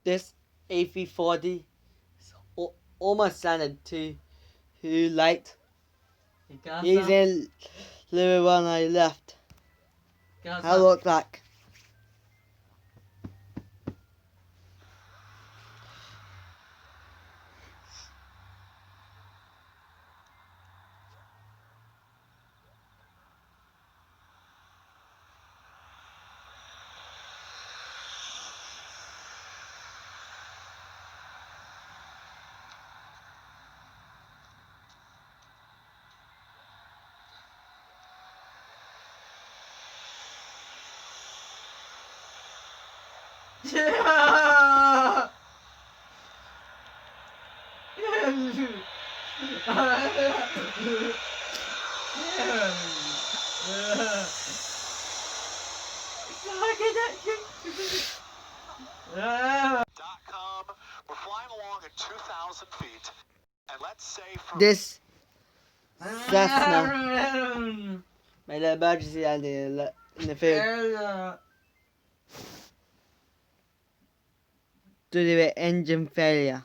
this A340 is almost landed too late. He's in the one I left. How look like? Yeah. .com. We're flying along at 2,000 feet, and let's say from This Cessna made an emergency landing in the field due to the engine failure.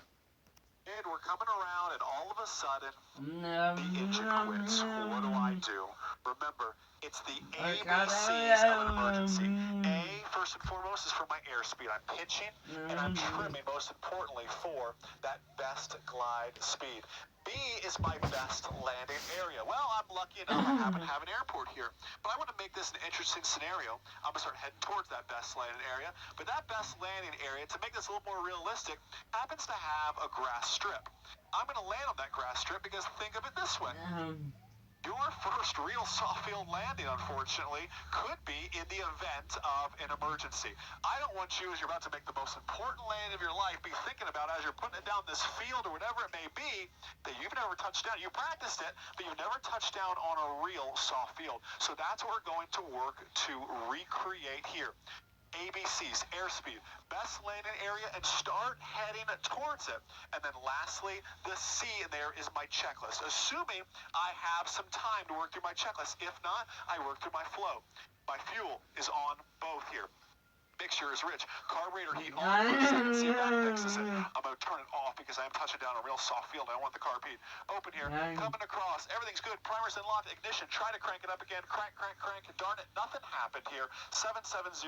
we're coming around, and all of a sudden, the engine quits. What do? Remember, it's the ABCs of an emergency. A, first and foremost, is for my airspeed. I'm pitching, and I'm trimming, most importantly, for that best glide speed. B is my best landing area. Well, I'm lucky enough I happen to have an airport here. But I want to make this an interesting scenario. I'm going to start heading towards that best landing area. But that best landing area, to make this a little more realistic, happens to have a grass strip. I'm going to land on that grass strip because think of it this way. Your first real soft field landing, unfortunately, could be in the event of an emergency. I don't want you, as you're about to make the most important landing of your life, be thinking about as you're putting it down this field or whatever it may be, that you've never touched down. You practiced it, but you've never touched down on a real soft field. So that's what we're going to work to recreate here. ABCs, airspeed, best landing area, and start heading towards it. And then lastly, the C in there is my checklist, assuming I have some time to work through my checklist. If not, I work through my flow. My fuel is on both here. Mixture is rich. Carburetor heat on for a second. See if that fixes it. I'm going to turn it off because I'm touching down a real soft field. I don't want the carb heat. Open here. Coming across. Everything's good. Primers in lock. Ignition. Try to crank it up again. Crank, crank, crank. Darn it. Nothing happened here. 7700.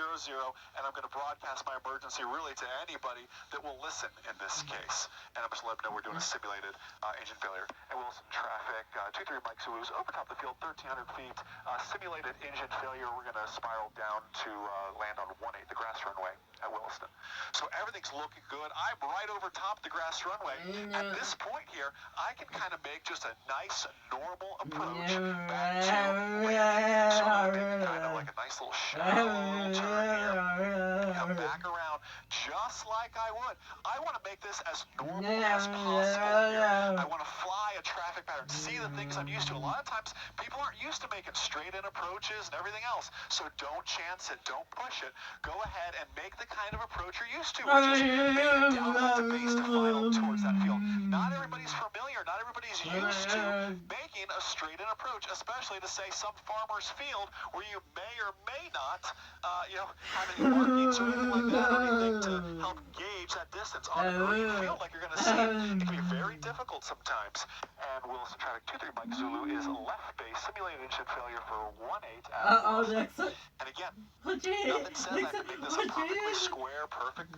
And I'm going to broadcast my emergency really to anybody that will listen in this case. And I'm just letting them know we're doing a simulated engine failure. And Wilson traffic. 23 Mike Zulus. Over top of the field. 1,300 feet. Simulated engine failure. We're going to spiral down to land on 1-8. The grass runway at Williston. So everything's looking good. I'm right over top the grass runway. At this point here, I can kind of make just a nice, normal approach back to landing. So I'm going to make kind of like a nice little shallow turn here. Come back around just like I would. I want to make this as normal as possible here. I want to fly a traffic pattern, see the things I'm used to. A lot of times, people aren't used to making straight-in approaches and everything else. So don't chance it. Don't push it. Go ahead and make the kind of approach you're used to, which is being down at the base to final towards that field. Not everybody's familiar, not everybody's used to making a straight-in approach, especially to say some farmer's field where you may or may not, have any markings or anything like that, or anything to help gauge that distance. On a green field like you're going to see, it can be very difficult sometimes. And Wilson traffic 23 Mike Zulu is left base, simulated engine failure for 1-8 at Wilson. And again, nothing says I can make this a perfectly square, perfect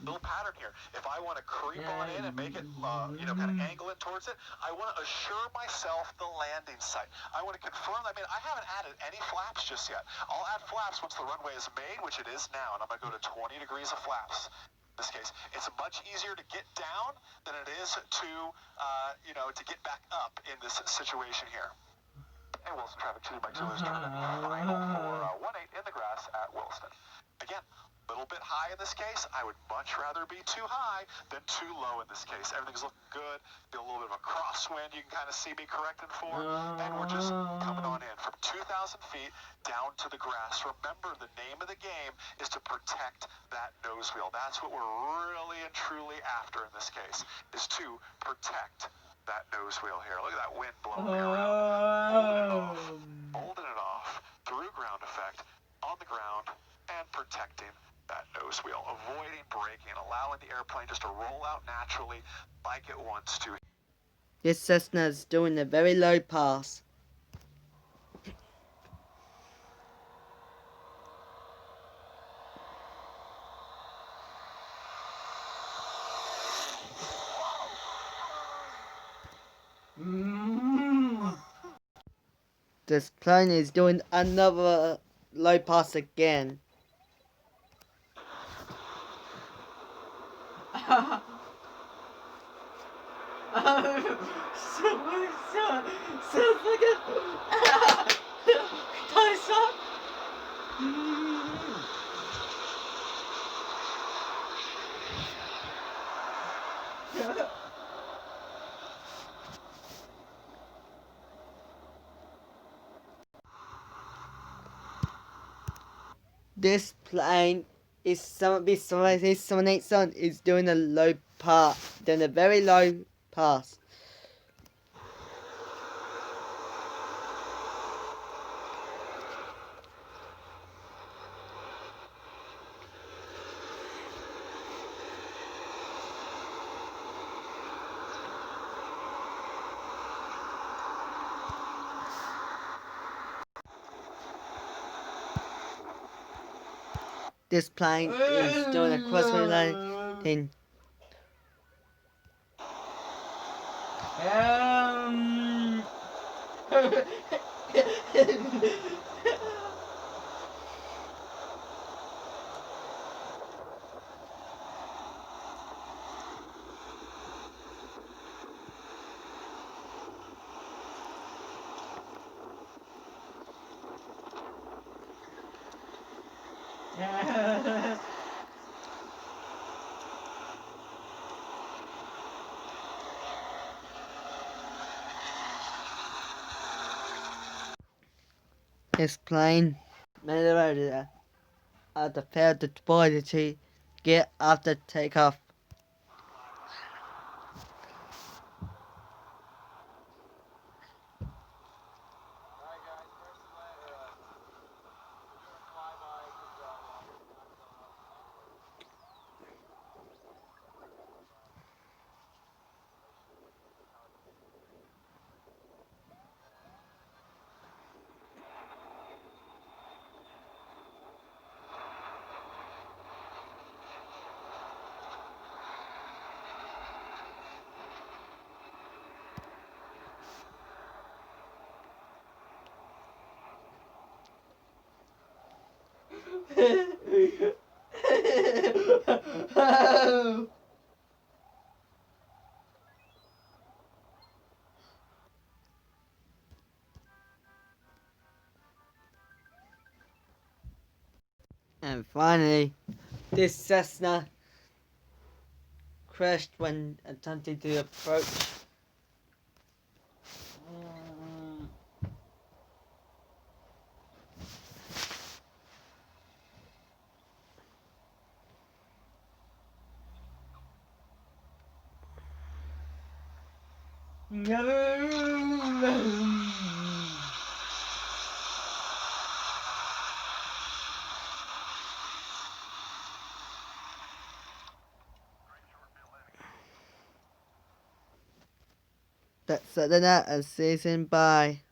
little pattern here. If I want to creep on in and make it, kind of angle it towards it, I want to assure myself the landing site. I want to confirm. I haven't added any flaps just yet. I'll add flaps once the runway is made, which it is now, and I'm going to go to 20 degrees of flaps. In this case, it's much easier to get down than it is to get back up in this situation here. And Wilson traffic 2 by 2 is turning final for 1-8 in the grass at Williston. Again, a little bit high in this case. I would much rather be too high than too low in this case. Everything's looking good. Feel a little bit of a crosswind you can kind of see me correcting for. And we're just coming on in from 2,000 feet down to the grass. Remember, the name of the game is to protect that nose wheel. That's what we're really and truly after in this case, is to protect that nose wheel here. Look at that wind blowing me around. Holding it off through ground effect on the ground and protecting that nose wheel, avoiding braking, allowing the airplane just to roll out naturally like it wants to. This Cessna is doing a very low pass. This plane is doing another low pass again. This plane is this 787 is doing a low pass, doing a very low pass. This plane is doing a crossway landing. This plane maneuvered at the failed to deploy to get after takeoff. And finally, this Cessna crashed when attempting to approach. That's it, and season. Bye.